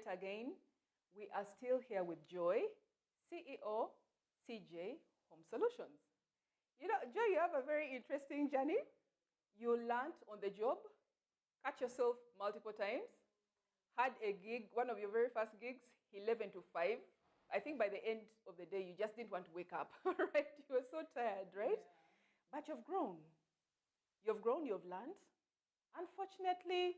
yet again. We are still here with Joy, CEO, CJ Home Solutions. You know, Joy, you have a very interesting journey. You learned on the job, cut yourself multiple times, had a gig, one of your very first gigs, 11 to 5. I think by the end of the day, you just didn't want to wake up, right? You were so tired, right? Yeah. But you've grown. You've grown, you've learned. Unfortunately,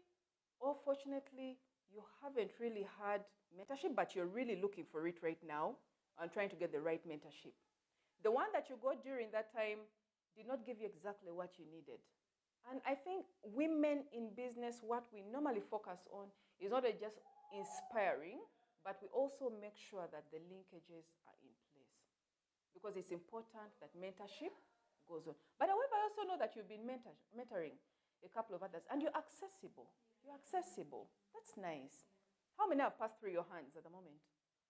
or fortunately, you haven't really had mentorship, but you're really looking for it right now and trying to get the right mentorship. The one that you got during that time did not give you exactly what you needed. And I think women in business, what we normally focus on is not just inspiring, but we also make sure that the linkages are in place. Because it's important that mentorship goes on. But however, I also know that you've been mentoring a couple of others, and you're accessible. You're accessible. That's nice. How many have passed through your hands at the moment?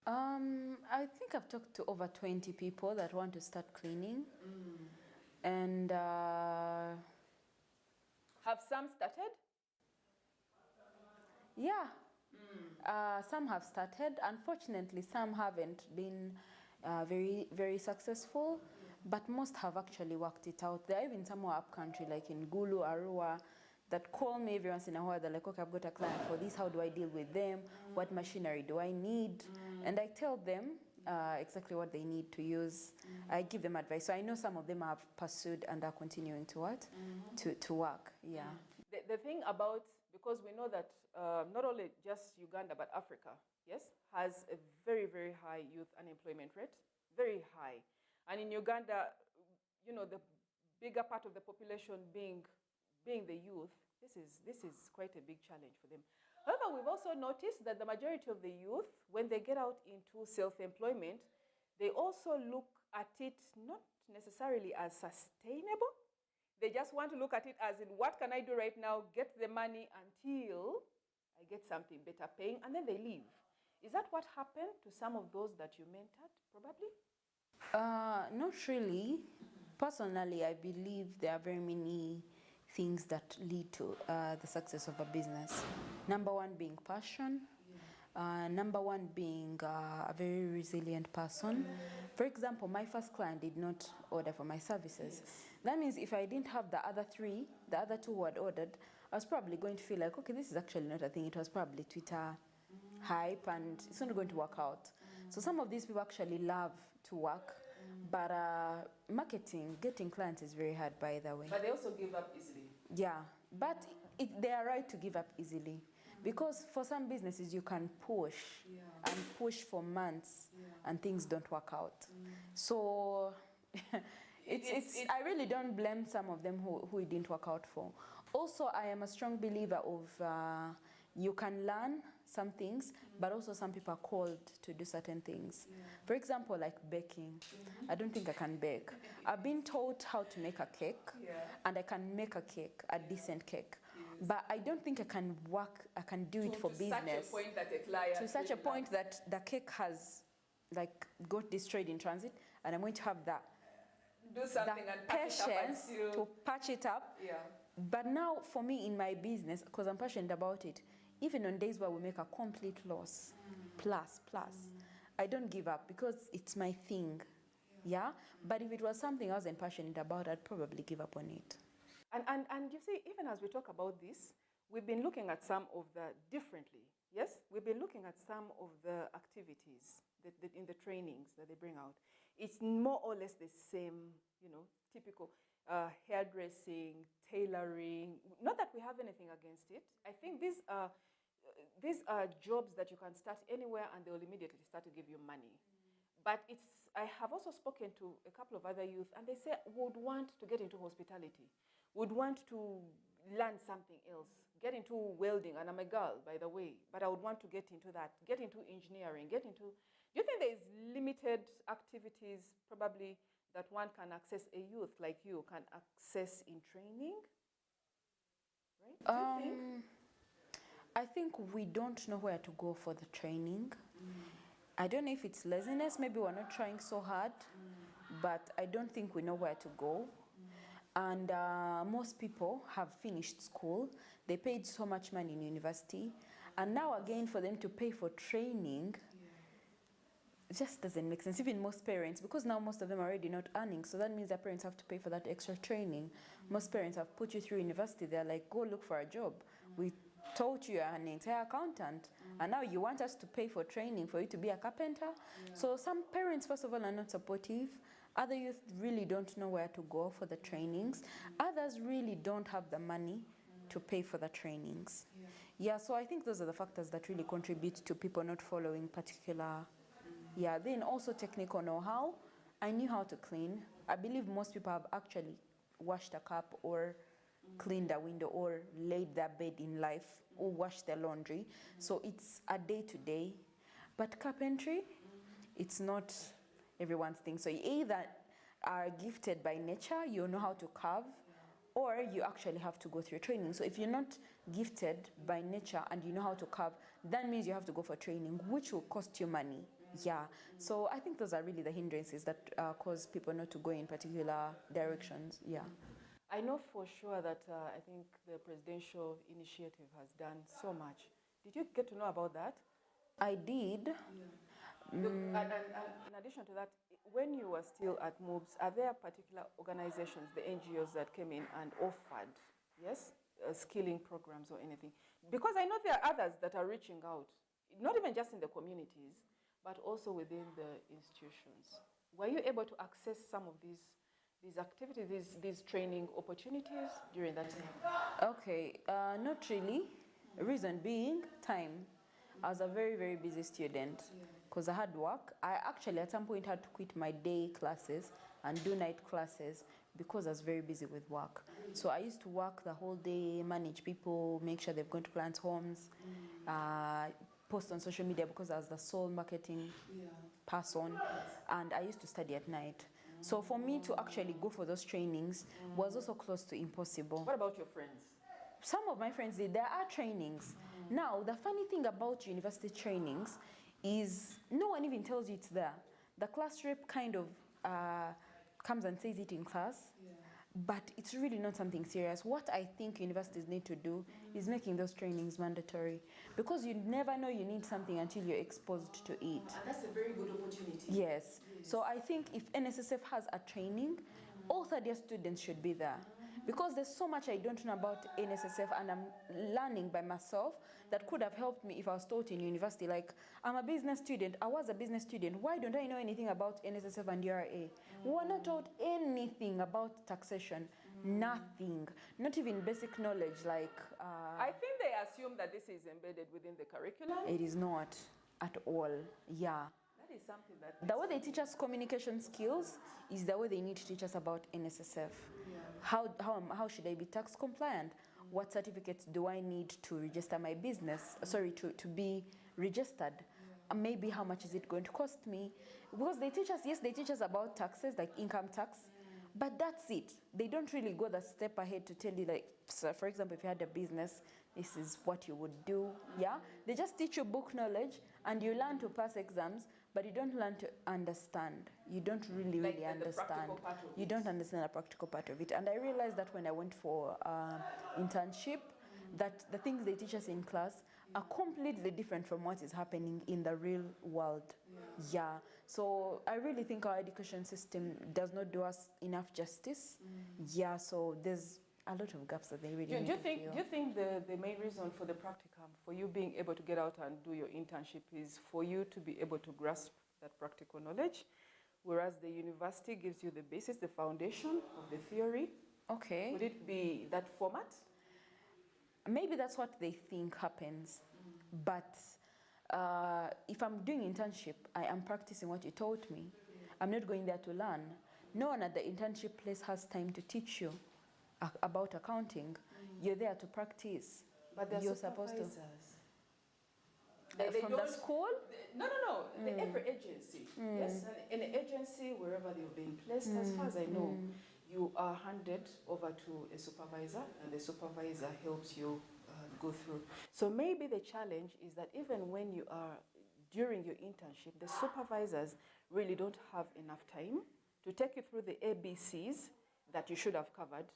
I think I've talked to over 20 people that want to start cleaning. And have some started? Yeah. Some have started. Unfortunately, some haven't been very successful, but most have actually worked it out. There are even some more up country, like in Gulu, Arua, that call me every once in a while. They're like, okay, I've got a client for this. How do I deal with them? What machinery do I need? And I tell them exactly what they need to use. I give them advice. So I know some of them have pursued and are continuing to what? To work, yeah. The thing about, because we know that not only just Uganda, but Africa, yes, has a very, very high youth unemployment rate, very high. And in Uganda, you know, the bigger part of the population being the youth, this is quite a big challenge for them. However, we've also noticed that the majority of the youth, when they get out into self-employment, they also look at it not necessarily as sustainable. They just want to look at it as in, what can I do right now, get the money until I get something better paying, and then they leave. Is that what happened to some of those that you mentored, probably? Not really. Personally, I believe there are very many things that lead to the success of a business. Number one being passion. Number one being a very resilient person. For example, my first client did not order for my services. Yes. That means if I didn't have the other two who had ordered, I was probably going to feel like, okay, this is actually not a thing. It was probably Twitter hype and it's not going to work out. So some of these people actually love to work, but marketing, getting clients is very hard, by the way. But they also give up easily. Yeah, but they are right to give up easily. Because for some businesses, you can push and push for months and things don't work out. So I really don't blame some of them who it didn't work out for. Also, I am a strong believer of you can learn some things, but also some people are called to do certain things. For example, like baking. I don't think I can bake. I've been taught how to make a cake, and I can make a cake, a decent cake. But I don't think I can do it for business. To such a point that a client... To such a point that the cake has got destroyed in transit, and I'm going to have the patience to patch it up. But now for me in my business, because I'm passionate about it, even on days where we make a complete loss, plus, I don't give up because it's my thing, But if it was something I wasn't passionate about, I'd probably give up on it. And you see, even as we talk about this, we've been looking at some of the differently, yes? We've been looking at some of the activities in the trainings that they bring out. It's more or less the same, you know, typical hairdressing, tailoring. Not that we have anything against it. I think these are jobs that you can start anywhere and they will immediately start to give you money. But I have also spoken to a couple of other youth and they say would want to get into hospitality, would want to learn something else, get into welding, and I'm a girl, by the way, but I would want to get into that, get into engineering, do you think there is limited activities probably that one can access, a youth like you can access in training? Right? Do you think? I think we don't know where to go for the training. I don't know if it's laziness, maybe we're not trying so hard, but I don't think we know where to go. And most people have finished school, they paid so much money in university, And now again, for them to pay for training, it just doesn't make sense. Even most parents, because now most of them are already not earning, so that means their parents have to pay for that extra training. Most parents have put you through university. They're like, go look for a job. We taught you an entire accountant, and now you want us to pay for training for you to be a carpenter? So some parents, first of all, are not supportive. Other youth really don't know where to go for the trainings. Others really don't have the money to pay for the trainings. Yeah, so I think those are the factors that really contribute to people not following particular. Yeah, then also technical know-how. I knew how to clean. I believe most people have actually washed a cup or cleaned a window or laid their bed in life or washed their laundry. So it's a day-to-day. But carpentry, it's not everyone's thing. So you either are gifted by nature, you know how to carve, or you actually have to go through training. So if you're not gifted by nature and you know how to carve, that means you have to go for training, which will cost you money. Yeah, so I think those are really the hindrances that cause people not to go in particular directions. Yeah. I know for sure that I think the presidential initiative has done so much. Did you get to know about that? I did. Look, and in addition to that, when you were still at MOVES, are there particular organizations, the NGOs that came in and offered, yes, skilling programs or anything? Because I know there are others that are reaching out, not even just in the communities, but also within the institutions. Were you able to access some of these activities, these training opportunities during that time? Okay, not really. Reason being, time. I was a very, very busy student because I had work. I actually at some point had to quit my day classes and do night classes because I was very busy with work. So I used to work the whole day, manage people, make sure they've gone to clients' homes, post on social media because I was the sole marketing person, and I used to study at night. So for me to actually go for those trainings was also close to impossible. What about your friends? Some of my friends did. There are trainings. Now, the funny thing about university trainings is no one even tells you it's there. The class rep kind of comes and says it in class, but it's really not something serious. What I think universities need to do is making those trainings mandatory, because you never know you need something until you're exposed to it. And that's a very good opportunity. Yes. So I think if NSSF has a training, all third-year students should be there. Because there's so much I don't know about NSSF and I'm learning by myself that could have helped me if I was taught in university. Like, I'm a business student, I was a business student, why don't I know anything about NSSF and URA? We were not taught anything about taxation, nothing, not even basic knowledge like... I think they assume that this is embedded within the curriculum. It is not at all, yeah. That is something that... The way they teach us communication skills is the way they need to teach us about NSSF. How should I be tax compliant? What certificates do I need to register my business? Sorry, to be registered. Maybe how much is it going to cost me? Because they teach us, yes, they teach us about taxes, like income tax, but that's it. They don't really go the step ahead to tell you, like, so for example, if you had a business, this is what you would do, yeah? They just teach you book knowledge and you learn to pass exams, but you don't learn to understand. You don't really understand. You don't understand the practical part of it. And I realized that when I went for internship, that the things they teach us in class are completely different from what is happening in the real world. Yeah. So I really think our education system does not do us enough justice. Yeah, so there's a lot of gaps that they really need to fill. Do you think the main reason for the practicum, for you being able to get out and do your internship, is for you to be able to grasp that practical knowledge, whereas the university gives you the basis, the foundation of the theory? Okay. Would it be that format? Maybe that's what they think happens. But if I'm doing internship, I am practicing what you taught me. I'm not going there to learn. No one at the internship place has time to teach you about accounting. You're there to practice. But you're supposed to. They from the school? No. Every agency. Yes, an agency, wherever you've been placed, as far as I know, you are handed over to a supervisor, and the supervisor helps you go through. So maybe the challenge is that even when you are during your internship, the supervisors really don't have enough time to take you through the ABCs that you should have covered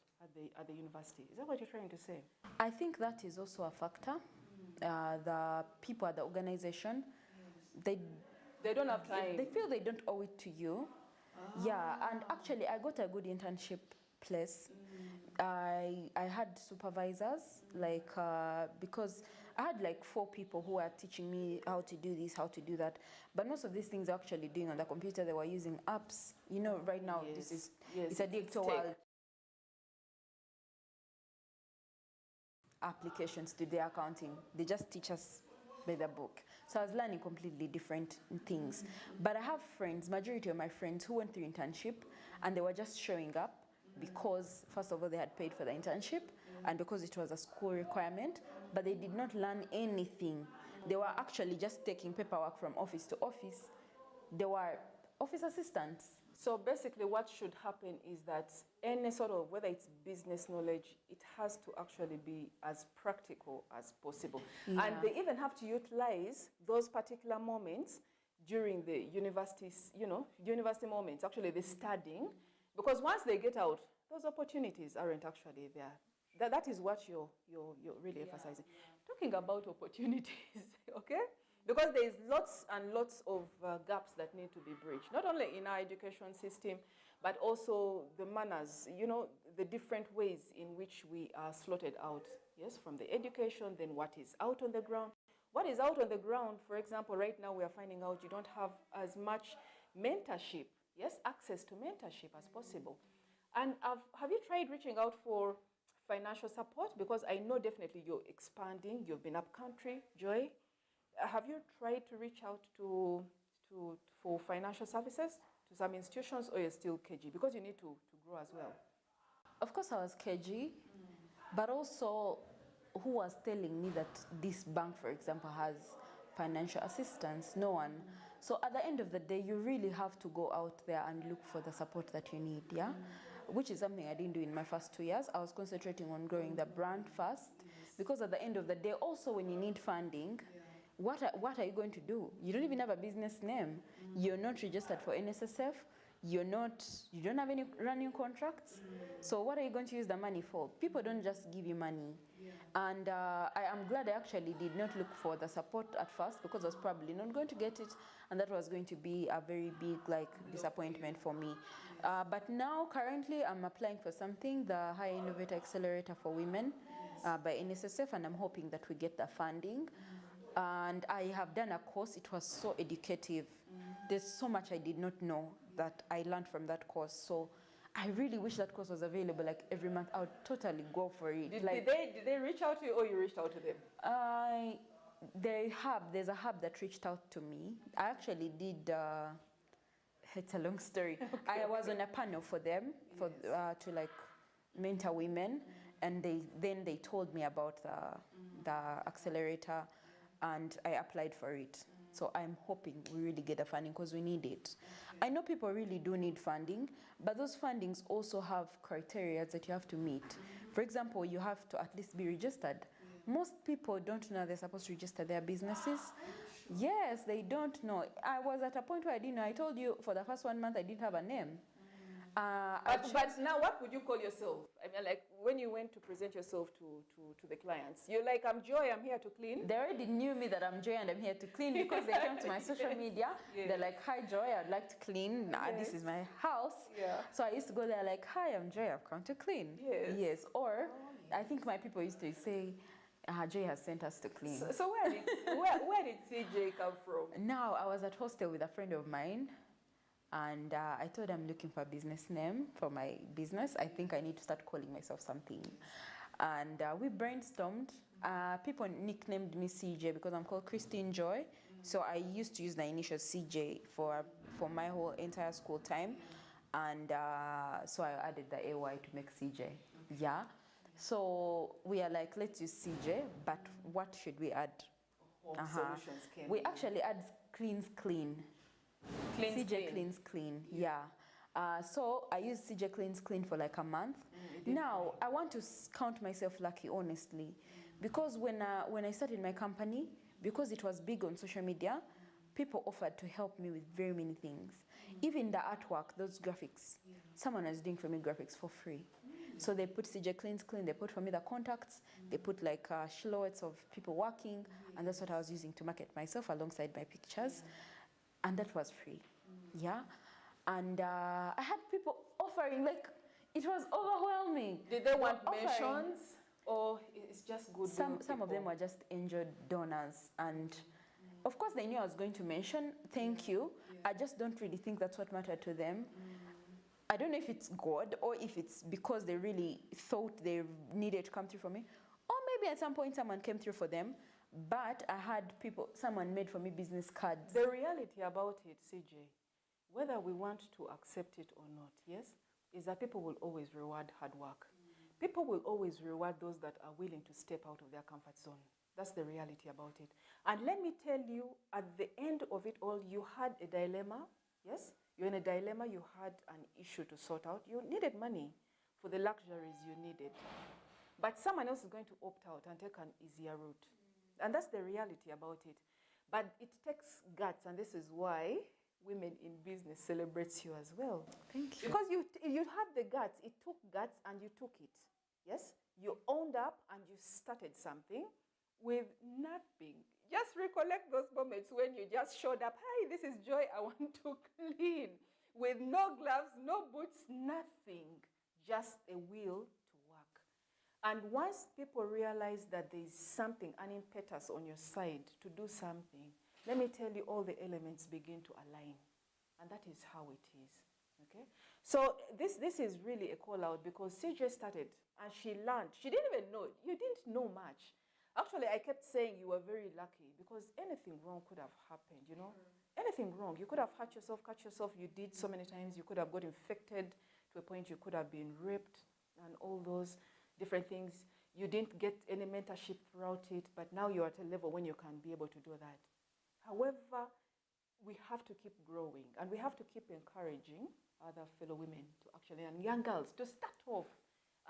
at the university. Is that what you're trying to say? I think that is also a factor. the people at the organization, they don't have time. They feel they don't owe it to you. Yeah, and actually I got a good internship place. I had supervisors, like because I had like 4 people who were teaching me how to do this, how to do that. But most of these things are actually doing on the computer. They were using apps. You know, right now this is it's a digital world. Applications to their accounting. They just teach us by the book. So I was learning completely different things. But I have friends, majority of my friends who went through internship and they were just showing up because first of all they had paid for the internship and because it was a school requirement, but they did not learn anything. They were actually just taking paperwork from office to office. They were office assistants. So basically what should happen is that any sort of, whether it's business knowledge, it has to actually be as practical as possible. Yeah. And they even have to utilize those particular moments during the universities, university moments, actually the studying, because once they get out, those opportunities aren't actually there. That is what you're really emphasizing. Talking about opportunities, okay? Because there is lots and lots of gaps that need to be bridged, not only in our education system, but also the manners, the different ways in which we are slotted out, yes, from the education, then what is out on the ground. What is out on the ground, for example, right now we are finding out you don't have as much mentorship, yes, access to mentorship as possible. And have you tried reaching out for financial support? Because I know definitely you're expanding, you've been up country, Joy. Have you tried to reach out for financial services to some institutions, or you're still KG? Because you need to grow as well. Of course I was KG, but also who was telling me that this bank, for example, has financial assistance? No one. So at the end of the day, you really have to go out there and look for the support that you need, yeah? Which is something I didn't do in my first 2 years. I was concentrating on growing the brand first, because at the end of the day, also when you need funding, what are you going to do? You don't even have a business name. You're not registered for NSSF. You don't have any running contracts. So what are you going to use the money for? People don't just give you money. And I am glad I actually did not look for the support at first, because I was probably not going to get it, and that was going to be a very big disappointment for me. But now currently I'm applying for something, the High Innovator Accelerator for Women by NSSF, and I'm hoping that we get the funding. And I have done a course. It was so educative. There's so much I did not know that I learned from that course. So I really wish that course was available every month. I would totally go for it. Did they reach out to you, or you reached out to them? There's a hub that reached out to me. I actually did, it's a long story. Okay. I was on a panel for them to mentor women, and then they told me about the accelerator, and I applied for it. So I'm hoping we really get the funding, because we need it. I know people really do need funding, but those fundings also have criteria that you have to meet. For example, you have to at least be registered. Most people don't know they're supposed to register their businesses. Yes, they don't know. I was at a point where I didn't know. I told you for the first 1 month I didn't have a name. But now what would you call yourself? I mean, when you went to present yourself to the clients, you're like, I'm Joy, I'm here to clean. They already knew me that I'm Joy and I'm here to clean, because they came to my social media. They're like, hi Joy, I'd like to clean. This is my house. So I used to go there like, hi, I'm Joy, I've come to clean. Yes. Or I think my people used to say, Joy has sent us to clean. So where did CJ come from? Now, I was at hostel with a friend of mine, and I told her I'm looking for a business name for my business. I think I need to start calling myself something. And we brainstormed. People nicknamed me CJ because I'm called Christine Joy. So I used to use the initials CJ for my whole entire school time. And so I added the AY to make CJ. Yeah. So we are like, let's use CJ, but what should we add? Home solutions came. We actually add cleans clean. CJ cleans clean, yeah. So I used CJ cleans clean for like a month. Now I want to count myself lucky, honestly, because when I started my company, because it was big on social media, people offered to help me with very many things. Even the artwork, those graphics, someone was doing for me graphics for free. So they put CJ Cleans Clean, they put for me the contacts, they put like silhouettes of people working, and that's what I was using to market myself alongside my pictures. And that was free. Yeah. And I had people offering, like, it was overwhelming. Did they want mentions, or it's just good? Some of them were just angel donors, and of course they knew I was going to mention thank you. I just don't really think that's what mattered to them. I don't know if it's God or if it's because they really thought they needed to come through for me, or maybe at some point someone came through for them. But I had someone made for me business cards. The reality about it, CJ, whether we want to accept it or not, yes, is that people will always reward hard work. People will always reward those that are willing to step out of their comfort zone. That's the reality about it. And let me tell you, at the end of it all, you had a dilemma, yes? You're in a dilemma, you had an issue to sort out. You needed money for the luxuries you needed. But someone else is going to opt out and take an easier route. And that's the reality about it. But it takes guts, and this is why Women in Business celebrates you as well. Thank you. Because you had the guts. It took guts and you took it. Yes? You owned up and you started something with nothing. Just recollect those moments when you just showed up. Hi, this is Joy. I want to clean. With no gloves, no boots, nothing. Just a will to work. And once people realize that there is something, an impetus on your side to do something, let me tell you, all the elements begin to align. And that is how it is. Okay? So this is really a call out, because CJ started and she learned. She didn't even know. You didn't know much. Actually, I kept saying you were very lucky, because anything wrong could have happened, you know? Anything wrong. You could have hurt yourself, cut yourself. You did so many times. You could have got infected to a point you could have been raped and all those different things. You didn't get any mentorship throughout it, but now you're at a level when you can be able to do that. However, we have to keep growing, and we have to keep encouraging other fellow women to actually, and young girls, to start off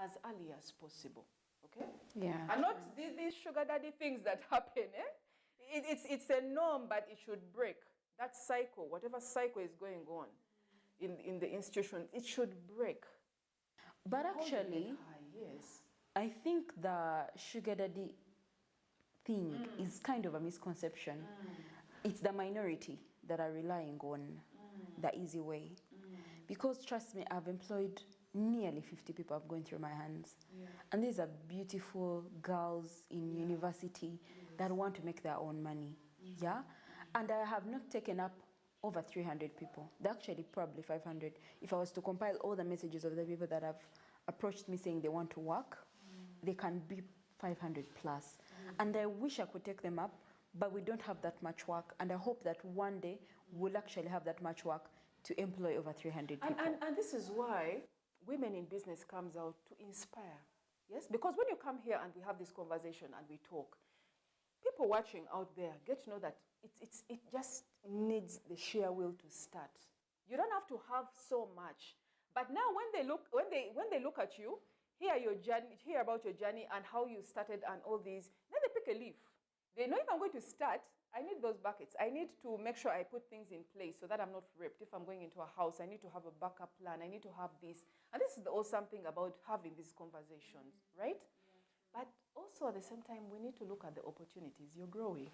as early as possible. Okay? Yeah. And not these sugar daddy things that happen. It's a norm, but it should break. That cycle, whatever cycle is going on in the institution, it should break. But actually, yes, I think the sugar daddy thing is kind of a misconception. It's the minority that are relying on the easy way. Because trust me, I've employed nearly 50 people have gone through my hands. And these are beautiful girls in university that want to make their own money. Yeah? And I have not taken up over 300 people. They're actually probably 500. If I was to compile all the messages of the people that have approached me saying they want to work, they can be 500 plus. And I wish I could take them up, but we don't have that much work. And I hope that one day we'll actually have that much work to employ over 300 people. And this is why Women in Business comes out to inspire. Yes? Because when you come here and we have this conversation and we talk, people watching out there get to know that it just needs the sheer will to start. You don't have to have so much. But now when they look at you, hear your journey, hear about your journey and how you started and all these, then they pick a leaf. They know if I'm going to start, I need those buckets. I need to make sure I put things in place so that I'm not ripped. If I'm going into a house, I need to have a backup plan. I need to have this. And this is the awesome thing about having these conversations, right? But also at the same time, we need to look at the opportunities. You're growing.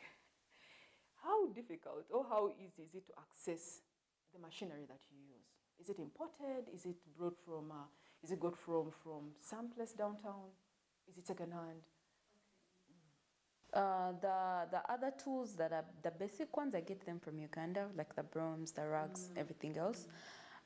How difficult or how easy is it to access the machinery that you use? Is it imported? Is it brought from, is it got from some place downtown? Is it secondhand? The other tools that are the basic ones, I get them from Uganda, like the brooms, the rugs, everything else.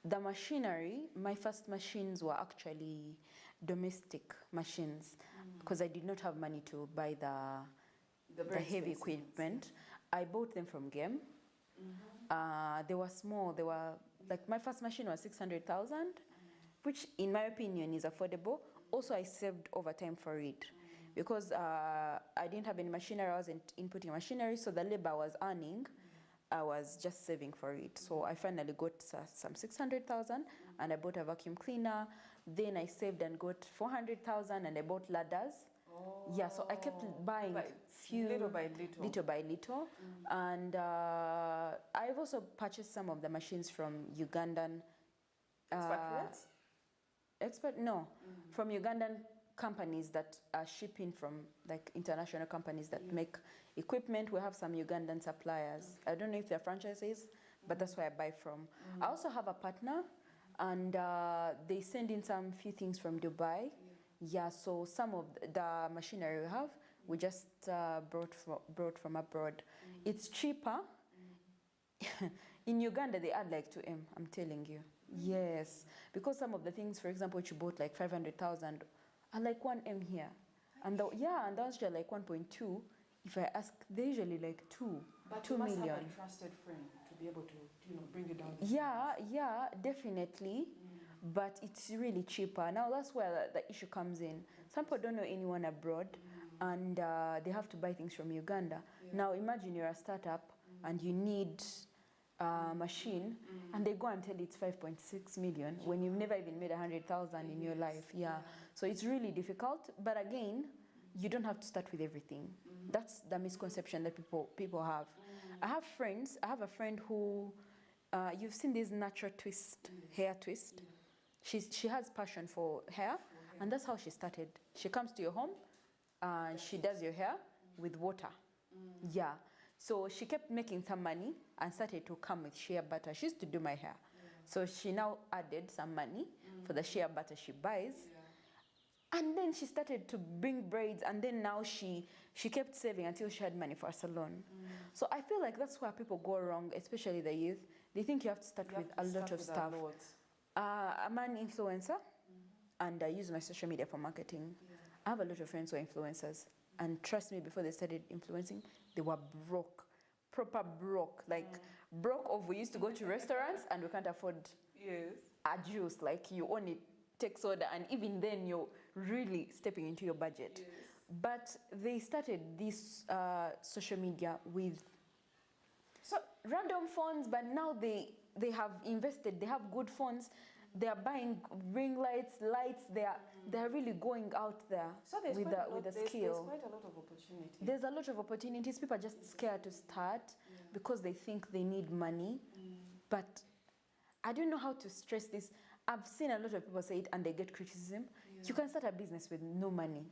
The machinery, my first machines were actually domestic machines because I did not have money to buy the heavy equipment. I bought them from Game. They were small. They were like, my first machine was 600,000, which in my opinion is affordable. Also, I saved overtime for it. Because I didn't have any machinery, I wasn't inputting machinery, so the labor I was earning, I was just saving for it. So I finally got some 600,000, and I bought a vacuum cleaner. Then I saved and got 400,000, and I bought ladders. Oh. Yeah, so I kept buying little by little. And I've also purchased some of the machines from Ugandan. Expatriates? Export? No, from Ugandan companies that are shipping from like international companies that make equipment. We have some Ugandan suppliers. I don't know if they're franchises, but that's where I buy from. I also have a partner, and they send in some few things from Dubai. Yeah, so some of the machinery we have, we just brought from abroad. It's cheaper. In Uganda, they add like 2M, I'm telling you. Yes, because some of the things, for example, which you bought like 500,000 are like 1M here. And and those are like 1.2. If I ask, they're usually like 2 But 2 you must million. have a trusted friend to be able to, bring it down. Yeah, definitely. But it's really cheaper. Now that's where the issue comes in. Some people don't know anyone abroad, and they have to buy things from Uganda. Now imagine you're a startup and you need a machine, and they go and tell you it's 5.6 million when you've never even made 100,000 in your life. Yeah. So it's really difficult. But again, you don't have to start with everything. That's the misconception that people have. I have friends. I have a friend who, you've seen this natural twist, hair twist. She has passion for hair, and that's how she started. She comes to your home, and she does your hair with water. Yeah. So she kept making some money and started to come with shea butter. She used to do my hair. So she now added some money for the shea butter she buys. And then she started to bring braids, and then now she kept saving until she had money for a salon. So I feel like that's where people go wrong, especially the youth. They think you have to start with a lot of stuff. I'm an influencer, and I use my social media for marketing. I have a lot of friends who are influencers, and trust me, before they started influencing, they were broke, proper broke, like broke of we used to go to restaurants and we can't afford a juice, like you only take soda, and even then you're really stepping into your budget. But they started this social media with random phones, but now they have invested, they have good phones, they are buying ring lights, they're really going out there with the skill. There's quite a lot of opportunity. There's a lot of opportunities. People are just scared to start because they think they need money. But I don't know how to stress this. I've seen a lot of people say it and they get criticism. You can start a business with no money.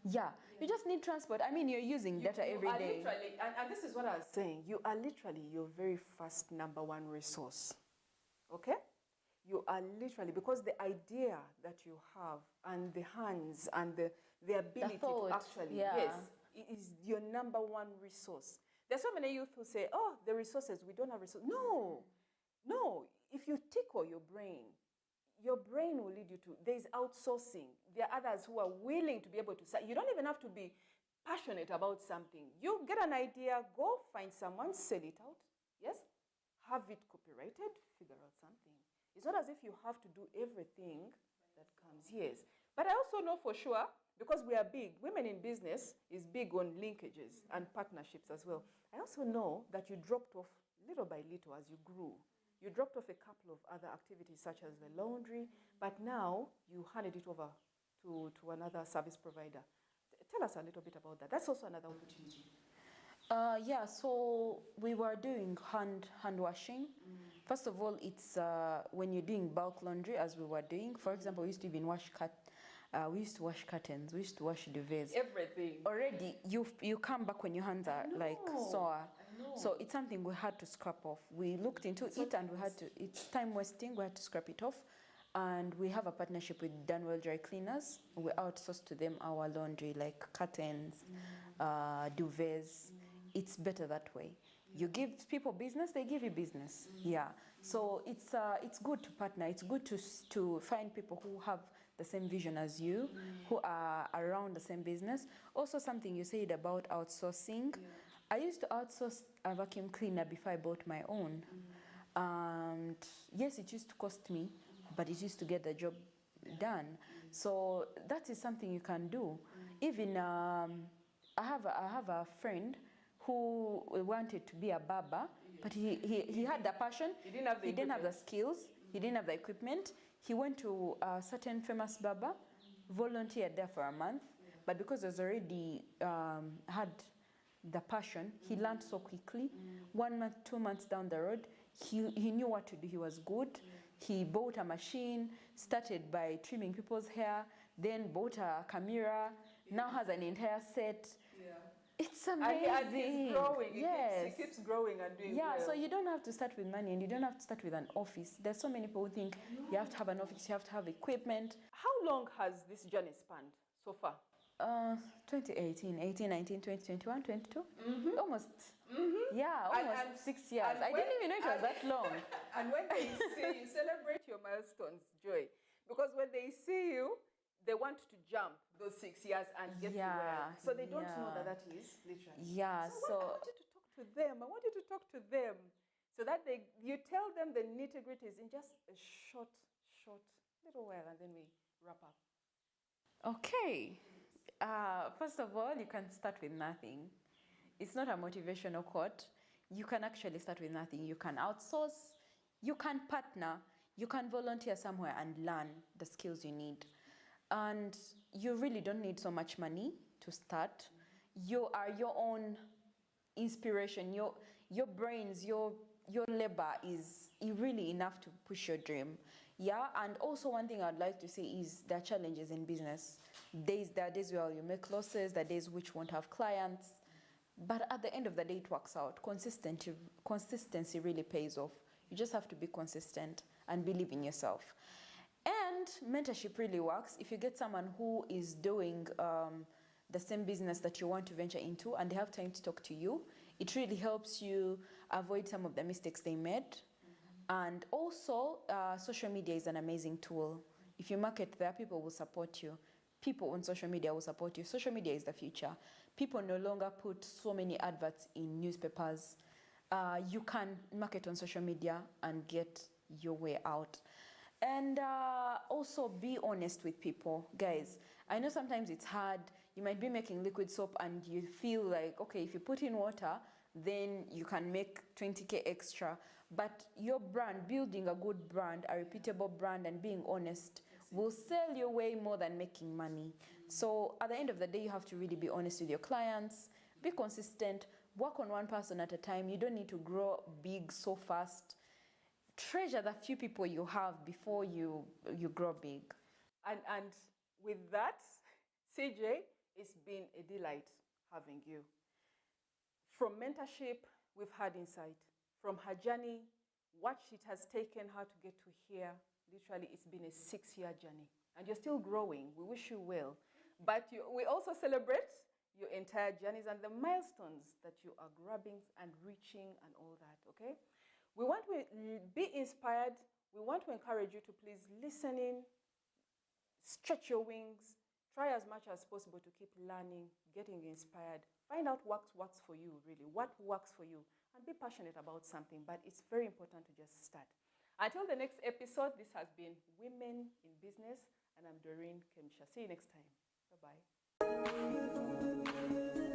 You just need transport. I mean, you're using data every day. And this is what I was saying. You are literally your very first number one resource. Okay? You are literally, because the idea that you have and the hands and the ability to actually, it is your number one resource. There's so many youth who say, oh, the resources, we don't have resources. No. If you tickle your brain will lead you to, there's outsourcing. There are others who are willing to be able to, you don't even have to be passionate about something. You get an idea, go find someone, sell it out, yes? Have it copyrighted, figure out something. It's not as if you have to do everything that comes, yes. But I also know for sure, because we are big, women in business is big on linkages and partnerships as well. I also know that you dropped off little by little as you grew. You dropped off a couple of other activities such as the laundry, but now you handed it over to another service provider. Tell us a little bit about that. That's also another opportunity. So we were doing hand washing. First of all, it's when you're doing bulk laundry, as we were doing. For example, we used to even wash we used to wash curtains. We used to wash duvets. Everything. Already, you come back when your hands are like sore. So it's something we had to scrap off. We looked into it and we had to. It's time wasting. We had to scrap it off. And we have a partnership with Dunwell Dry Cleaners. We outsource to them our laundry, like curtains, duvets. It's better that way. You give people business, they give you business. So it's good to partner. It's good to find people who have the same vision as you, who are around the same business. Also, something you said about outsourcing. I used to outsource a vacuum cleaner before I bought my own. And yes, it used to cost me, but it used to get the job done. So that is something you can do. Even I have a friend who wanted to be a barber, but he had the passion. He didn't have the skills. He didn't have the equipment. He went to a certain famous barber, volunteered there for a month, but because he was already had the passion, he learned so quickly. 1 month, 2 months down the road, He knew what to do. He was good. He bought a machine, started by trimming people's hair, then bought a camera, now has an entire set. It's amazing. And he's growing. Yes. He keeps growing and doing well. So you don't have to start with money, and you don't have to start with an office. There's so many people who think you have to have an office, you have to have equipment. How long has this journey spanned so far? 2018, 18, 19, 20, 21, 22. Almost. Yeah, And almost 6 years. I didn't even know it was that long. And when they see you, celebrate your milestones, Joy. Because when they see you, they want to jump those 6 years and get to where. So they don't know that is literally. Yeah, so I want you to talk to them. I want you to talk to them so that you tell them the nitty-gritties in just a short little while, and then we wrap up. Okay. First of all, you can start with nothing. It's not a motivational quote. You can actually start with nothing. You can outsource, you can partner, you can volunteer somewhere and learn the skills you need. And you really don't need so much money to start. You are your own inspiration. Your brains, your labor is really enough to push your dream. Yeah, and also one thing I'd like to say is there are challenges in business. There are days where you make losses, there are days which won't have clients. But at the end of the day, it works out. Consistency really pays off. You just have to be consistent and believe in yourself. And mentorship really works. If you get someone who is doing the same business that you want to venture into and they have time to talk to you, it really helps you avoid some of the mistakes they made. And also, social media is an amazing tool. If you market there, people will support you. People on social media will support you. Social media is the future. People no longer put so many adverts in newspapers. You can market on social media and get your way out. And also be honest with people. Guys, I know sometimes it's hard. You might be making liquid soap and you feel like, okay, if you put in water, then you can make 20K extra. But your brand, building a good brand, a repeatable brand, and being honest will sell you way more than making money. So at the end of the day, you have to really be honest with your clients, be consistent, work on one person at a time. You don't need to grow big so fast. Treasure the few people you have before you grow big. And with that, CJ, it's been a delight having you. From mentorship, we've had insight. From her journey, what it has taken her to get to here, literally it's been a 6-year journey. And you're still growing. We wish you well. But we also celebrate your entire journeys and the milestones that you are grabbing and reaching and all that, okay? We want to be inspired. We want to encourage you to please listen in, stretch your wings, try as much as possible to keep learning, getting inspired. Find out what works for you, really, what works for you, and be passionate about something. But it's very important to just start. Until the next episode, this has been Women in Business, and I'm Doreen Kemsha. See you next time. Bye-bye.